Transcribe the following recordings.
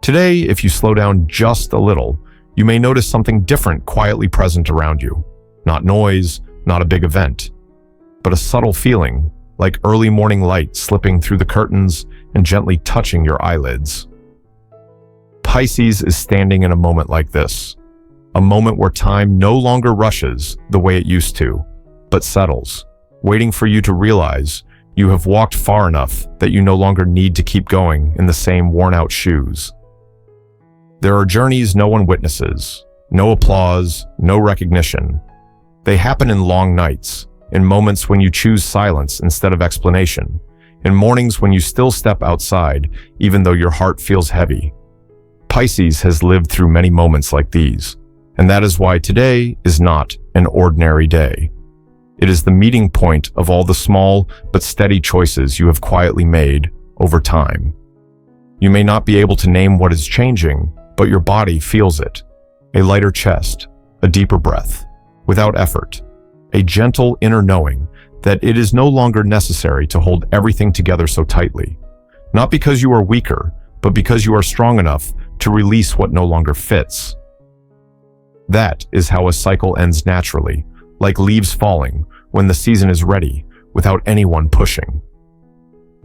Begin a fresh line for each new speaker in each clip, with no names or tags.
Today, if you slow down just a little, you may notice something different quietly present around you. Not noise, not a big event, but a subtle feeling, like early morning light slipping through the curtains and gently touching your eyelids. Pisces is standing in a moment like this, a moment where time no longer rushes the way it used to, but settles, waiting for you to realize you have walked far enough that you no longer need to keep going in the same worn-out shoes. There are journeys no one witnesses, no applause, no recognition. They happen in long nights, in moments when you choose silence instead of explanation, in mornings when you still step outside even though your heart feels heavy. Pisces has lived through many moments like these, and that is why today is not an ordinary day. It is the meeting point of all the small but steady choices you have quietly made over time. You may not be able to name what is changing, but your body feels it. A lighter chest, a deeper breath, without effort, a gentle inner knowing that it is no longer necessary to hold everything together so tightly. Not because you are weaker, but because you are strong enough to release what no longer fits. That is how a cycle ends naturally, like leaves falling when the season is ready, without anyone pushing.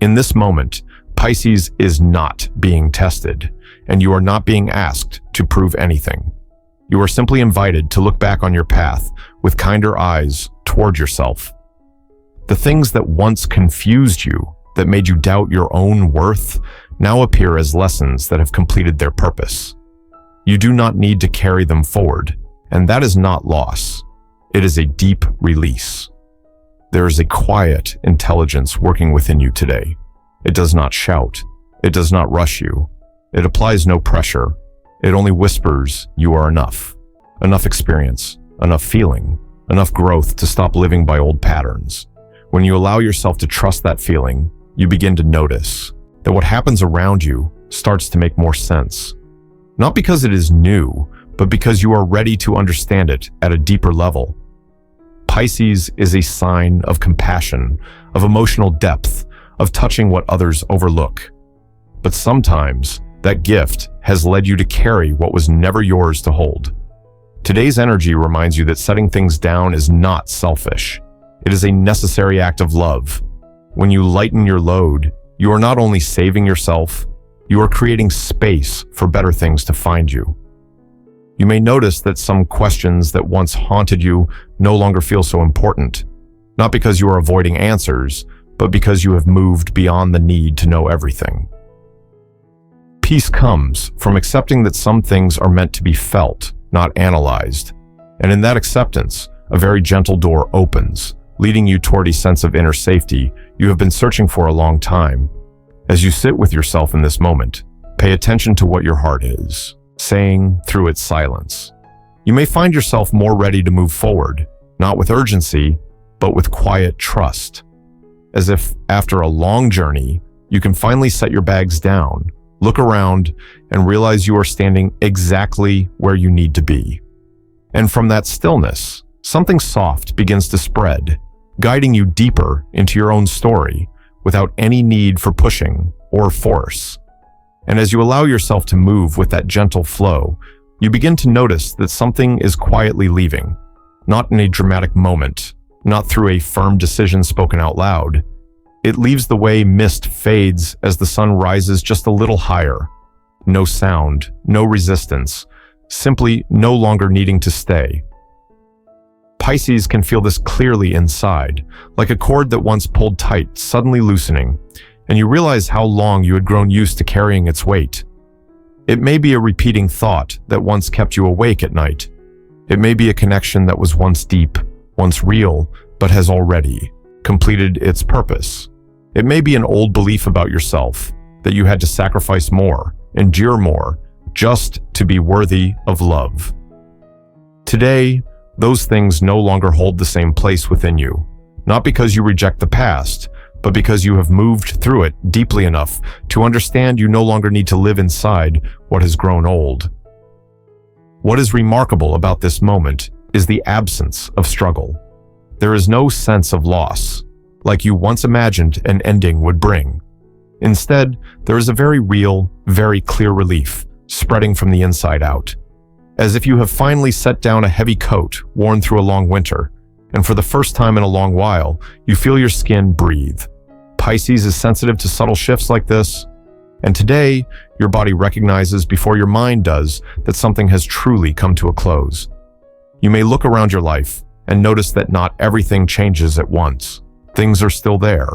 In this moment, Pisces is not being tested, and you are not being asked to prove anything. You are simply invited to look back on your path with kinder eyes toward yourself. The things that once confused you, that made you doubt your own worth, now appear as lessons that have completed their purpose. You do not need to carry them forward, and that is not loss. It is a deep release. There is a quiet intelligence working within you today. It does not shout. It does not rush you. It applies no pressure. It only whispers you are enough. Enough experience, enough feeling, enough growth to stop living by old patterns. When you allow yourself to trust that feeling, you begin to notice that what happens around you starts to make more sense. Not because it is new, but because you are ready to understand it at a deeper level. Pisces is a sign of compassion, of emotional depth, of touching what others overlook. But sometimes, that gift has led you to carry what was never yours to hold. Today's energy reminds you that setting things down is not selfish. It is a necessary act of love. When you lighten your load, you are not only saving yourself, you are creating space for better things to find you. You may notice that some questions that once haunted you no longer feel so important, not because you are avoiding answers, but because you have moved beyond the need to know everything. Peace comes from accepting that some things are meant to be felt, not analyzed. And in that acceptance, a very gentle door opens, leading you toward a sense of inner safety you have been searching for a long time. As you sit with yourself in this moment, pay attention to what your heart is saying through its silence. You may find yourself more ready to move forward, not with urgency, but with quiet trust. As if after a long journey, you can finally set your bags down, look around, and realize you are standing exactly where you need to be. And from that stillness, something soft begins to spread, guiding you deeper into your own story without any need for pushing or force. And as you allow yourself to move with that gentle flow, you begin to notice that something is quietly leaving, not in a dramatic moment, not through a firm decision spoken out loud. It leaves the way mist fades as the sun rises just a little higher. No sound, no resistance, simply no longer needing to stay. Pisces can feel this clearly inside, like a cord that once pulled tight, suddenly loosening, and you realize how long you had grown used to carrying its weight. It may be a repeating thought that once kept you awake at night. It may be a connection that was once deep, once real, but has already completed its purpose. It may be an old belief about yourself, that you had to sacrifice more, endure more, just to be worthy of love. Today, those things no longer hold the same place within you, not because you reject the past, but because you have moved through it deeply enough to understand you no longer need to live inside what has grown old. What is remarkable about this moment is the absence of struggle. There is no sense of loss, like you once imagined an ending would bring. Instead, there is a very real, very clear relief spreading from the inside out. As if you have finally set down a heavy coat worn through a long winter, and for the first time in a long while, you feel your skin breathe. Pisces is sensitive to subtle shifts like this, and today, your body recognizes before your mind does that something has truly come to a close. You may look around your life and notice that not everything changes at once. Things are still there.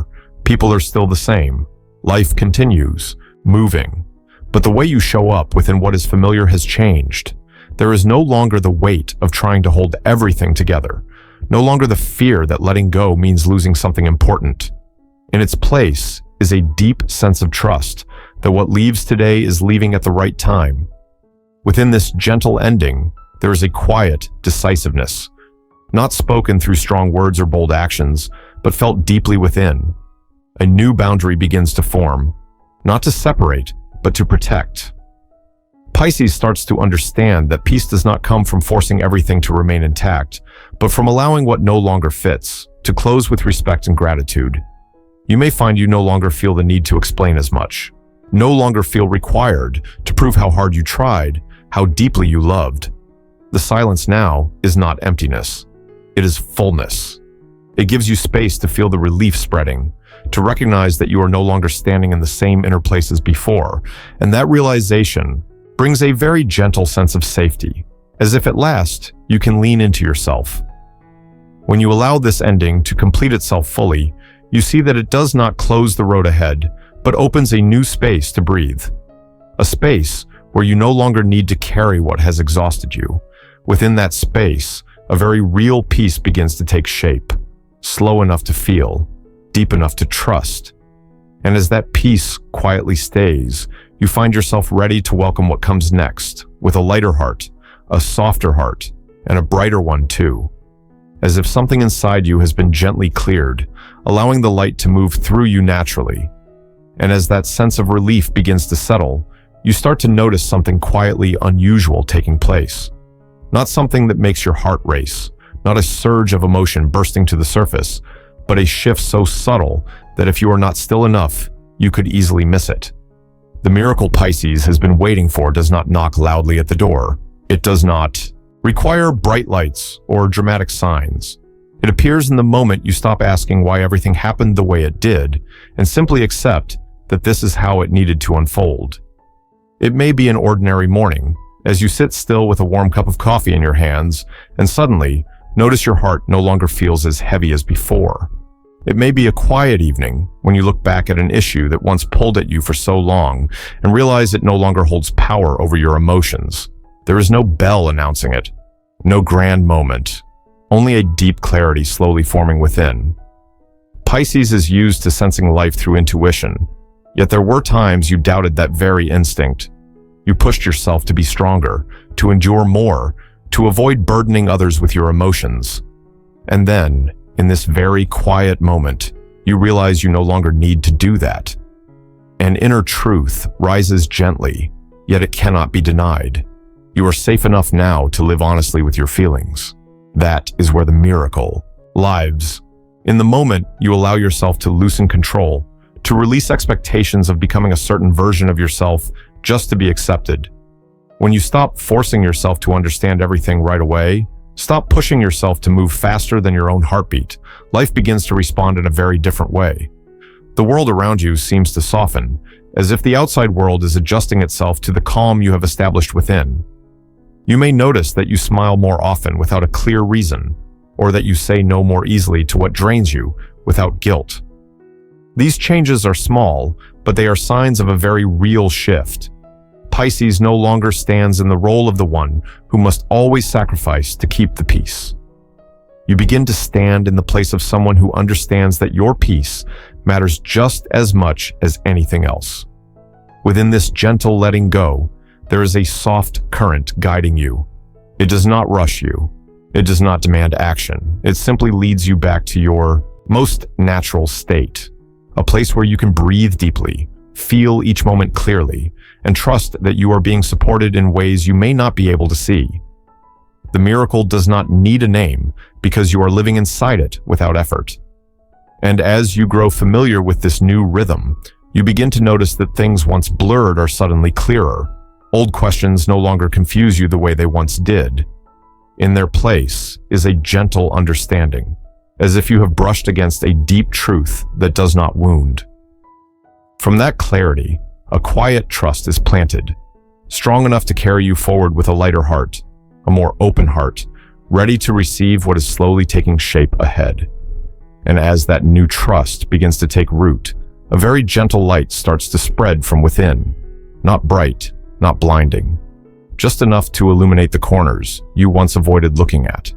People are still the same. Life continues, moving. But the way you show up within what is familiar has changed. There is no longer the weight of trying to hold everything together. No longer the fear that letting go means losing something important. In its place is a deep sense of trust that what leaves today is leaving at the right time. Within this gentle ending, there is a quiet decisiveness, not spoken through strong words or bold actions, but felt deeply within. A new boundary begins to form, not to separate, but to protect. Pisces starts to understand that peace does not come from forcing everything to remain intact, but from allowing what no longer fits to close with respect and gratitude. You may find you no longer feel the need to explain as much, no longer feel required to prove how hard you tried, how deeply you loved. The silence now is not emptiness. It is fullness. It gives you space to feel the relief spreading, to recognize that you are no longer standing in the same inner place as before, and that realization brings a very gentle sense of safety, as if at last you can lean into yourself. When you allow this ending to complete itself fully, you see that it does not close the road ahead, but opens a new space to breathe. A space where you no longer need to carry what has exhausted you. Within that space, a very real peace begins to take shape, slow enough to feel, deep enough to trust. And as that peace quietly stays, you find yourself ready to welcome what comes next, with a lighter heart, a softer heart, and a brighter one too. As if something inside you has been gently cleared, allowing the light to move through you naturally. And as that sense of relief begins to settle, you start to notice something quietly unusual taking place. Not something that makes your heart race, not a surge of emotion bursting to the surface, but a shift so subtle that if you are not still enough, you could easily miss it. The miracle Pisces has been waiting for does not knock loudly at the door. It does not require bright lights or dramatic signs. It appears in the moment you stop asking why everything happened the way it did and simply accept that this is how it needed to unfold. It may be an ordinary morning, as you sit still with a warm cup of coffee in your hands and suddenly notice your heart no longer feels as heavy as before. It may be a quiet evening when you look back at an issue that once pulled at you for so long and realize it no longer holds power over your emotions. There is no bell announcing it, no grand moment, only a deep clarity slowly forming within. Pisces is used to sensing life through intuition, yet there were times you doubted that very instinct. You pushed yourself to be stronger, to endure more, to avoid burdening others with your emotions. And then, in this very quiet moment, you realize you no longer need to do that. An inner truth rises gently, yet it cannot be denied. You are safe enough now to live honestly with your feelings. That is where the miracle lives. In the moment, you allow yourself to loosen control, to release expectations of becoming a certain version of yourself just to be accepted. When you stop forcing yourself to understand everything right away, stop pushing yourself to move faster than your own heartbeat, life begins to respond in a very different way. The world around you seems to soften, as if the outside world is adjusting itself to the calm you have established within. You may notice that you smile more often without a clear reason, or that you say no more easily to what drains you without guilt. These changes are small, but they are signs of a very real shift. Pisces no longer stands in the role of the one who must always sacrifice to keep the peace. You begin to stand in the place of someone who understands that your peace matters just as much as anything else. Within this gentle letting go, there is a soft current guiding you. It does not rush you. It does not demand action. It simply leads you back to your most natural state, a place where you can breathe deeply, feel each moment clearly, and trust that you are being supported in ways you may not be able to see. The miracle does not need a name because you are living inside it without effort. And as you grow familiar with this new rhythm, you begin to notice that things once blurred are suddenly clearer. Old questions no longer confuse you the way they once did. In their place is a gentle understanding, as if you have brushed against a deep truth that does not wound. From that clarity, a quiet trust is planted, strong enough to carry you forward with a lighter heart, a more open heart, ready to receive what is slowly taking shape ahead. And as that new trust begins to take root, a very gentle light starts to spread from within, not bright, not blinding, just enough to illuminate the corners you once avoided looking at.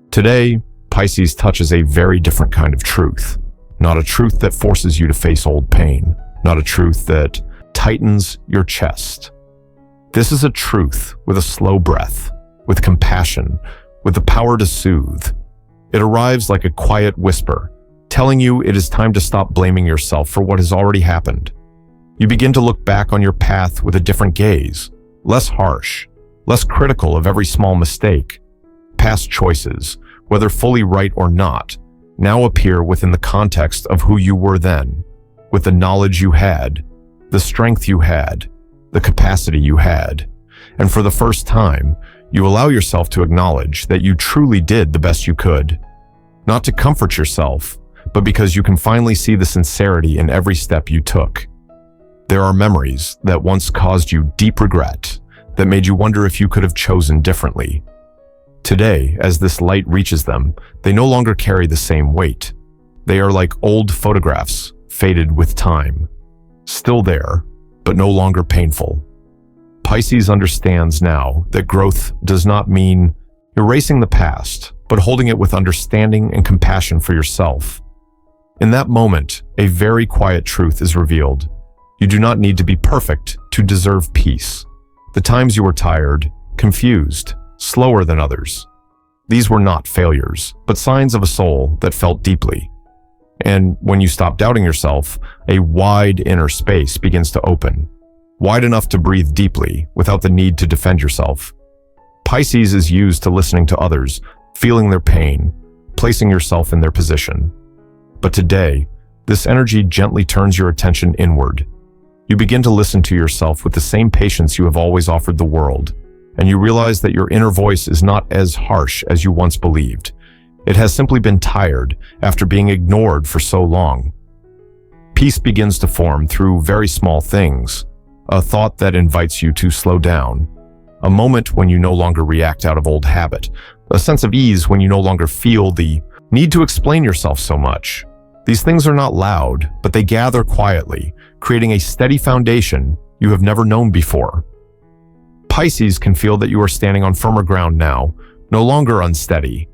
Today, Pisces touches a very different kind of truth, not a truth that forces you to face old pain, not a truth that tightens your chest. This is a truth with a slow breath, with compassion, with the power to soothe. It arrives like a quiet whisper, telling you it is time to stop blaming yourself for what has already happened. You begin to look back on your path with a different gaze, less harsh, less critical of every small mistake. Past choices, whether fully right or not, now appear within the context of who you were then, with the knowledge you had, the strength you had, the capacity you had. And for the first time, you allow yourself to acknowledge that you truly did the best you could. Not to comfort yourself, but because you can finally see the sincerity in every step you took. There are memories that once caused you deep regret, that made you wonder if you could have chosen differently. Today, as this light reaches them, they no longer carry the same weight. They are like old photographs, faded with time. Still there, but no longer painful. Pisces understands now that growth does not mean erasing the past, but holding it with understanding and compassion for yourself. In that moment, a very quiet truth is revealed. You do not need to be perfect to deserve peace. The times you were tired, confused, slower than others, these were not failures, but signs of a soul that felt deeply. And when you stop doubting yourself, a wide inner space begins to open, wide enough to breathe deeply without the need to defend yourself. Pisces is used to listening to others, feeling their pain, placing yourself in their position. But today, this energy gently turns your attention inward. You begin to listen to yourself with the same patience you have always offered the world, and you realize that your inner voice is not as harsh as you once believed. It has simply been tired after being ignored for so long. Peace begins to form through very small things, a thought that invites you to slow down, a moment when you no longer react out of old habit, a sense of ease when you no longer feel the need to explain yourself so much. These things are not loud, but they gather quietly, creating a steady foundation you have never known before. Pisces can feel that you are standing on firmer ground now, no longer unsteady.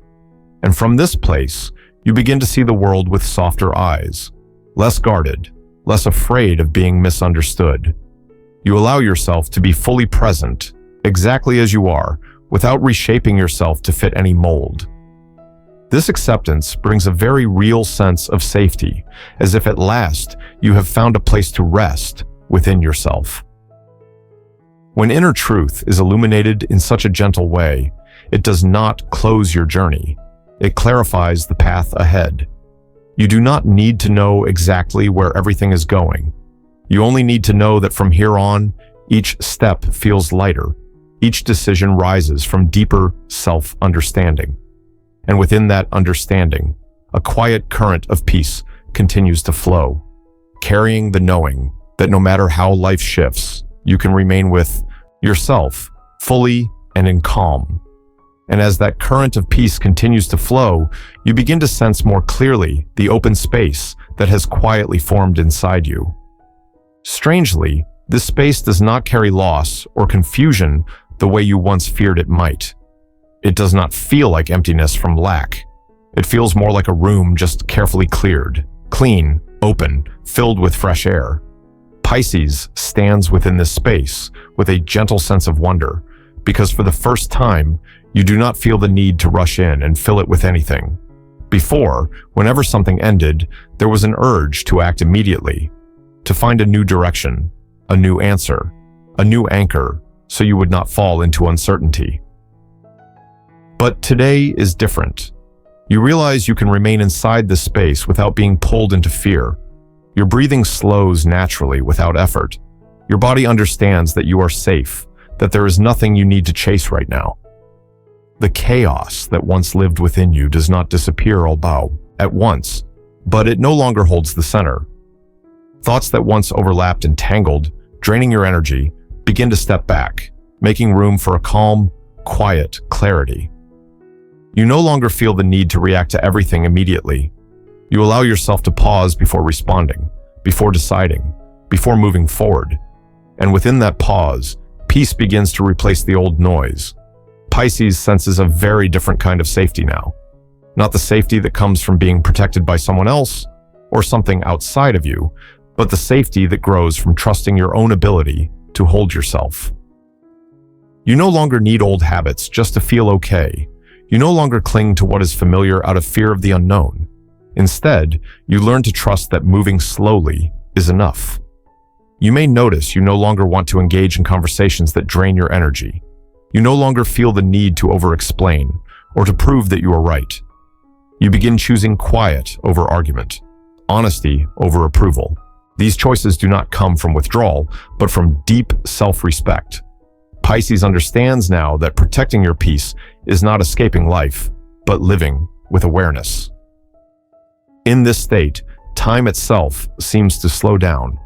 And from this place, you begin to see the world with softer eyes, less guarded, less afraid of being misunderstood. You allow yourself to be fully present, exactly as you are, without reshaping yourself to fit any mold. This acceptance brings a very real sense of safety, as if at last you have found a place to rest within yourself. When inner truth is illuminated in such a gentle way, it does not close your journey. It clarifies the path ahead. You do not need to know exactly where everything is going. You only need to know that from here on, each step feels lighter. Each decision rises from deeper self-understanding. And within that understanding, a quiet current of peace continues to flow, carrying the knowing that no matter how life shifts, you can remain with yourself fully and in calm. And as that current of peace continues to flow, you begin to sense more clearly the open space that has quietly formed inside you. Strangely, this space does not carry loss or confusion the way you once feared it might. It does not feel like emptiness from lack. It feels more like a room just carefully cleared, clean, open, filled with fresh air. Pisces stands within this space with a gentle sense of wonder, because for the first time, you do not feel the need to rush in and fill it with anything. Before, whenever something ended, there was an urge to act immediately, to find a new direction, a new answer, a new anchor, so you would not fall into uncertainty. But today is different. You realize you can remain inside this space without being pulled into fear. Your breathing slows naturally without effort. Your body understands that you are safe, that there is nothing you need to chase right now. The chaos that once lived within you does not disappear all at once, but it no longer holds the center. Thoughts that once overlapped and tangled, draining your energy, begin to step back, making room for a calm, quiet clarity. You no longer feel the need to react to everything immediately. You allow yourself to pause before responding, before deciding, before moving forward. And within that pause, peace begins to replace the old noise. Pisces senses a very different kind of safety now. Not the safety that comes from being protected by someone else or something outside of you, but the safety that grows from trusting your own ability to hold yourself. You no longer need old habits just to feel okay. You no longer cling to what is familiar out of fear of the unknown. Instead, you learn to trust that moving slowly is enough. You may notice you no longer want to engage in conversations that drain your energy. You no longer feel the need to over-explain or to prove that you are right. You begin choosing quiet over argument, honesty over approval. These choices do not come from withdrawal, but from deep self-respect. Pisces understands now that protecting your peace is not escaping life, but living with awareness. In this state, time itself seems to slow down.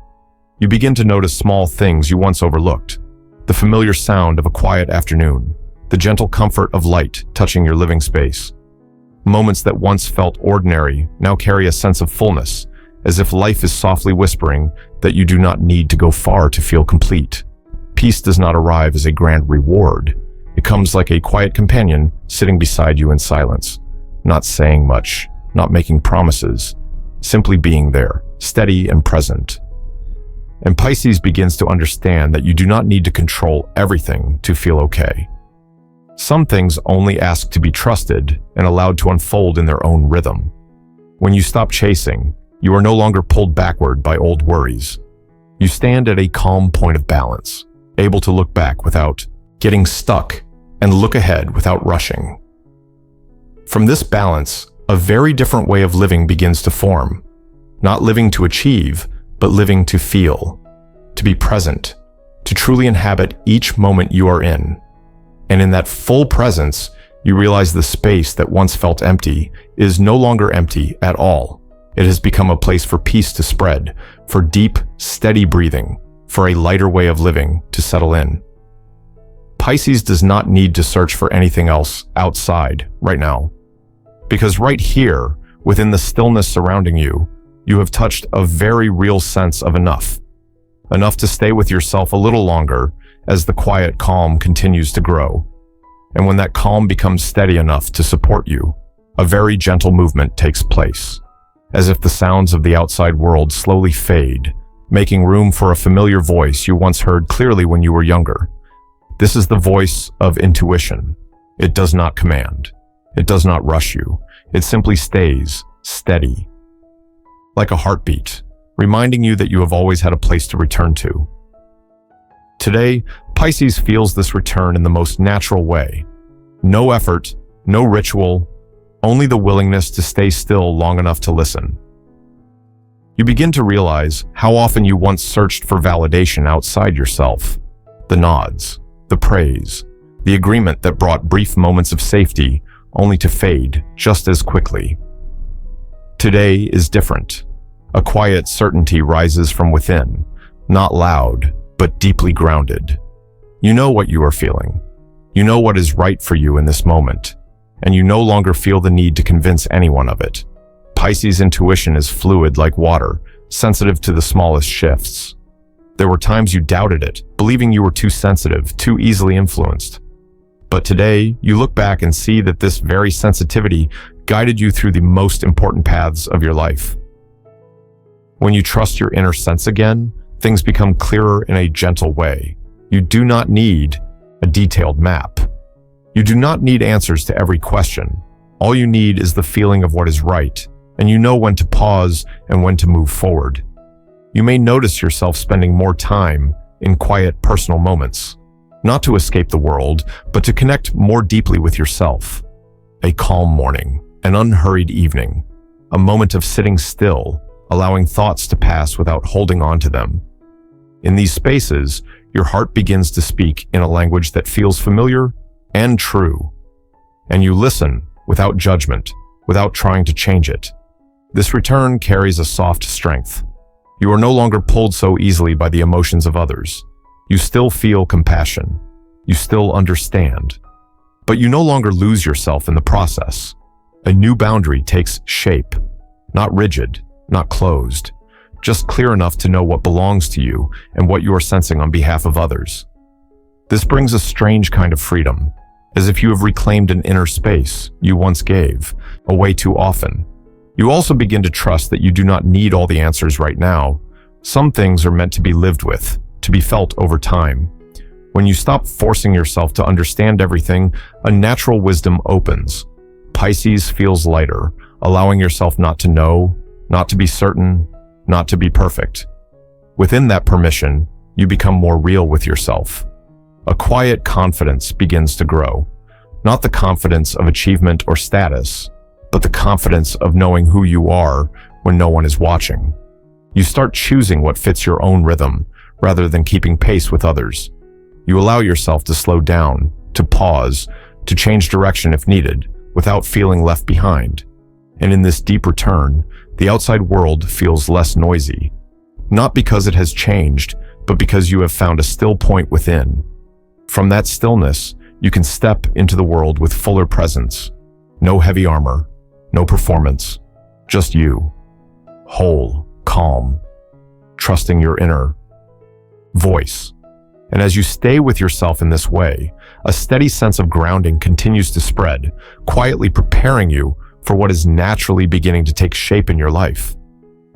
You begin to notice small things you once overlooked. The familiar sound of a quiet afternoon, the gentle comfort of light touching your living space. Moments that once felt ordinary now carry a sense of fullness, as if life is softly whispering that you do not need to go far to feel complete. Peace does not arrive as a grand reward. It comes like a quiet companion sitting beside you in silence, not saying much, not making promises, simply being there, steady and present. And Pisces begins to understand that you do not need to control everything to feel okay. Some things only ask to be trusted and allowed to unfold in their own rhythm. When you stop chasing, you are no longer pulled backward by old worries. You stand at a calm point of balance, able to look back without getting stuck and look ahead without rushing. From this balance, a very different way of living begins to form. Not living to achieve, but living to feel, to be present, to truly inhabit each moment you are in. And in that full presence, you realize the space that once felt empty is no longer empty at all. It has become a place for peace to spread, for deep, steady breathing, for a lighter way of living to settle in. Pisces does not need to search for anything else outside right now. Because right here, within the stillness surrounding you, you have touched a very real sense of enough. Enough to stay with yourself a little longer as the quiet calm continues to grow. And when that calm becomes steady enough to support you, a very gentle movement takes place, as if the sounds of the outside world slowly fade, making room for a familiar voice you once heard clearly when you were younger. This is the voice of intuition. It does not command. It does not rush you. It simply stays steady, like a heartbeat, reminding you that you have always had a place to return to. Today, Pisces feels this return in the most natural way. No effort, no ritual, only the willingness to stay still long enough to listen. You begin to realize how often you once searched for validation outside yourself. The nods, the praise, the agreement that brought brief moments of safety only to fade just as quickly. Today is different. A quiet certainty rises from within, not loud, but deeply grounded. You know what you are feeling. You know what is right for you in this moment, and you no longer feel the need to convince anyone of it. Pisces' intuition is fluid like water, sensitive to the smallest shifts. There were times you doubted it, believing you were too sensitive, too easily influenced. But today, you look back and see that this very sensitivity guided you through the most important paths of your life. When you trust your inner sense again, things become clearer in a gentle way. You do not need a detailed map. You do not need answers to every question. All you need is the feeling of what is right, and you know when to pause and when to move forward. You may notice yourself spending more time in quiet personal moments, not to escape the world, but to connect more deeply with yourself. A calm morning, an unhurried evening, a moment of sitting still, allowing thoughts to pass without holding on to them. In these spaces, your heart begins to speak in a language that feels familiar and true. And you listen without judgment, without trying to change it. This return carries a soft strength. You are no longer pulled so easily by the emotions of others. You still feel compassion. You still understand. But you no longer lose yourself in the process. A new boundary takes shape, not rigid, not closed, just clear enough to know what belongs to you and what you are sensing on behalf of others. This brings a strange kind of freedom, as if you have reclaimed an inner space you once gave away too often. You also begin to trust that you do not need all the answers right now. Some things are meant to be lived with, to be felt over time. When you stop forcing yourself to understand everything, a natural wisdom opens. Pisces feels lighter, allowing yourself not to know, not to be certain, not to be perfect. Within that permission, you become more real with yourself. A quiet confidence begins to grow. Not the confidence of achievement or status, but the confidence of knowing who you are when no one is watching. You start choosing what fits your own rhythm, rather than keeping pace with others. You allow yourself to slow down, to pause, to change direction if needed, without feeling left behind. And in this deep return, the outside world feels less noisy. Not because it has changed, but because you have found a still point within. From that stillness, you can step into the world with fuller presence. No heavy armor, no performance, just you. Whole, calm, trusting your inner voice. And as you stay with yourself in this way, a steady sense of grounding continues to spread, quietly preparing you for what is naturally beginning to take shape in your life.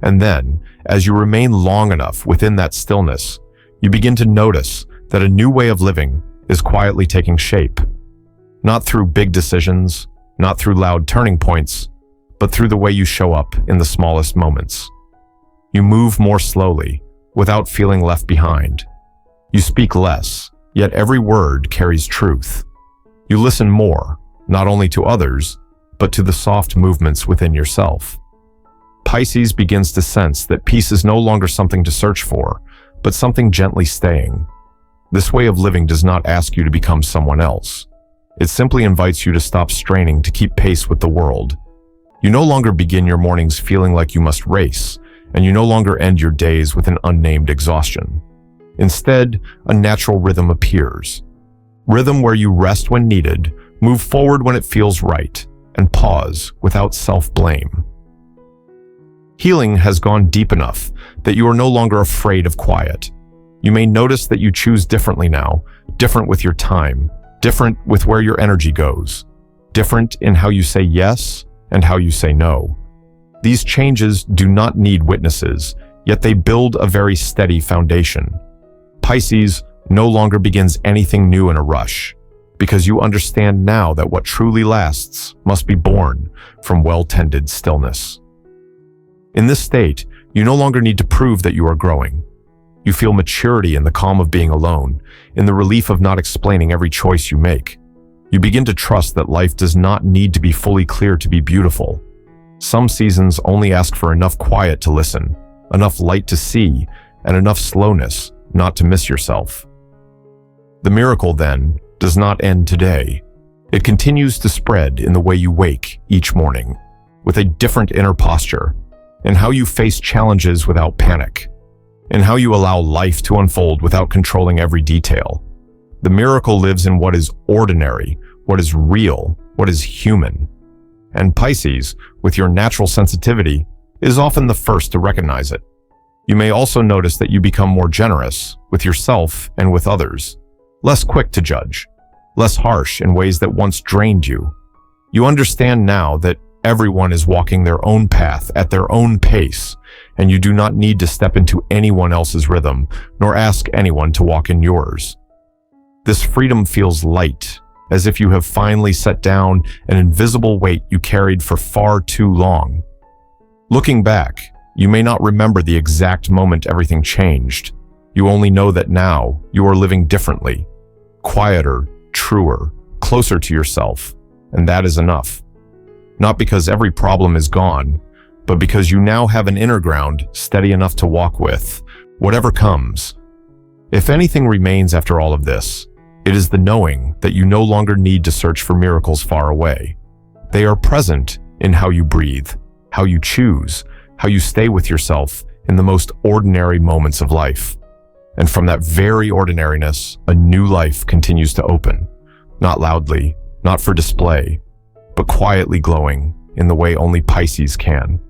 And then, as you remain long enough within that stillness, you begin to notice that a new way of living is quietly taking shape. Not through big decisions, not through loud turning points, but through the way you show up in the smallest moments. You move more slowly, without feeling left behind. You speak less, yet every word carries truth. You listen more, not only to others, but to the soft movements within yourself. Pisces begins to sense that peace is no longer something to search for, but something gently staying. This way of living does not ask you to become someone else. It simply invites you to stop straining to keep pace with the world. You no longer begin your mornings feeling like you must race, and you no longer end your days with an unnamed exhaustion. Instead, a natural rhythm appears. Rhythm where you rest when needed, move forward when it feels right, and pause without self-blame. Healing has gone deep enough that you are no longer afraid of quiet. You may notice that you choose differently now, different with your time, different with where your energy goes, different in how you say yes and how you say no. These changes do not need witnesses, yet they build a very steady foundation. Pisces no longer begins anything new in a rush, because you understand now that what truly lasts must be born from well-tended stillness. In this state, you no longer need to prove that you are growing. You feel maturity in the calm of being alone, in the relief of not explaining every choice you make. You begin to trust that life does not need to be fully clear to be beautiful. Some seasons only ask for enough quiet to listen, enough light to see, and enough slowness not to miss yourself. The miracle, then, does not end today. It continues to spread in the way you wake each morning, with a different inner posture, in how you face challenges without panic, in how you allow life to unfold without controlling every detail. The miracle lives in what is ordinary, what is real, what is human. And Pisces, with your natural sensitivity, is often the first to recognize it. You may also notice that you become more generous with yourself and with others, less quick to judge, less harsh in ways that once drained you. You understand now that everyone is walking their own path at their own pace, and you do not need to step into anyone else's rhythm, nor ask anyone to walk in yours. This freedom feels light, as if you have finally set down an invisible weight you carried for far too long. Looking back, you may not remember the exact moment everything changed. You only know that now you are living differently, quieter, truer, closer to yourself, and that is enough. Not because every problem is gone, but because you now have an inner ground steady enough to walk with, whatever comes, If anything remains after all of this, it is the knowing that you no longer need to search for miracles far away. They are present in how you breathe, how you choose, how you stay with yourself in the most ordinary moments of life. And from that very ordinariness, a new life continues to open, not loudly, not for display, but quietly glowing in the way only Pisces can.